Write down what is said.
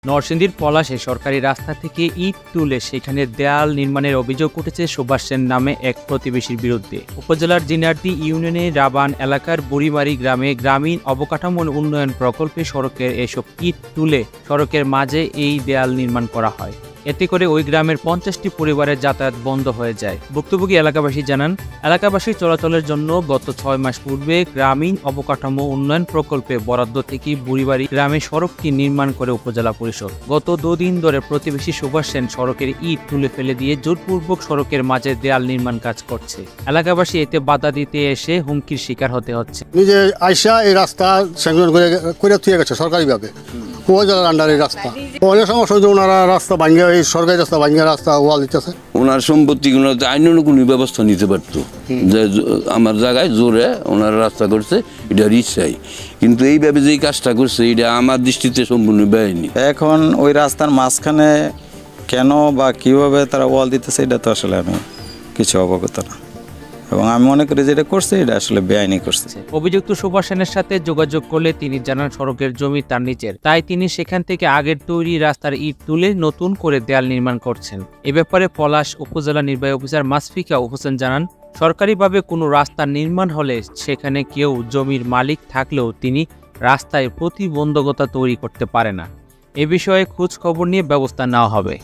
নরসিংদীর পলাশে সরকারি রাস্তা থেকে ইট তুলে সেখানে দেয়াল নির্মাণের অভিযোগ উঠেছে সুভাষ সেন নামে এক প্রতিবেশীর বিরুদ্ধে। উপজেলার জিনারদি ইউনিয়নের রাবান এলাকার বুড়িমারি গ্রামে গ্রামীণ অবকাঠামো উন্নয়ন প্রকল্পে সড়কের এসব ইট তুলে সড়কের মাঝে এই দেয়াল নির্মাণ করা হয়। এতে করে ওই গ্রামের 50টি পরিবারের যাতায়াত বন্ধ হয়ে যায়। ভুক্তভোগী এলাকাবাসী জানান, এলাকাবাসীর চলাচলের জন্য গত 6 মাস পূর্বে গ্রামীণ অবকাঠামো উন্নয়ন প্রকল্পে বরাদ্দ থেকে বুড়িবাড়ি গ্রামে সড়কটি নির্মাণ করে উপজেলা পরিষদ। গত 2 দিন ধরে প্রতিবেশী সুভাষ সেন সড়কের ইট তুলে ফেলে দিয়ে জোরপূর্বক সড়কের মাঝে দেয়াল নির্মাণ কাজ করছে। এলাকাবাসী এতে বাধা দিতে এসে হুমকির শিকার হতে হচ্ছে। নিজে আইসা এই রাস্তা স্যাংশন করে তুলে গেছে সরকারিভাবে, উপজেলার আন্ডারে রাস্তা। অনেক সমস্যা হচ্ছে, ওনারা রাস্তা ভাঙ্গে, এই সরকারি রাস্তা ভাঙ্গে রাস্তা ওয়াল দিতেছে। ওনার সম্পত্তিগুলো আইনানুগ ব্যবস্থা নিতে পারতো, যে আমার জায়গায় জোরে ওনারা রাস্তা করছে, এটা ইচ্ছাই। কিন্তু এইভাবে যে কাজটা করছে এটা আমার দৃষ্টিতে সম্পূর্ণ বেআইনি। এখন ওই রাস্তার মাঝখানে কেন বা কিভাবে তারা ওয়াল দিতেছে এটা তো আসলে আমি কিছু অবগত না, এবং আমি মনে করি যেটা করছে এটা আসলে বেআইনি করছে। অভিযুক্ত সুভাষ সেনের সাথে যোগাযোগ করলে তিনি জানান সড়কের জমি তার নিচের, তাই তিনি সেখান থেকে আগের তৈরি রাস্তার ইট তুলে নতুন করে দেয়াল নির্মাণ করছেন। এ ব্যাপারে পলাশ উপজেলা নির্বাহী অফিসার মাসফিকা হোসেন জানান, সরকারিভাবে কোনো রাস্তা নির্মাণ হলে সেখানে কেউ জমির মালিক থাকলেও তিনি রাস্তায় প্রতিবন্ধকতা তৈরি করতে পারে না। এ বিষয়ে খোঁজ খবর নিয়ে ব্যবস্থা নেওয়া হবে।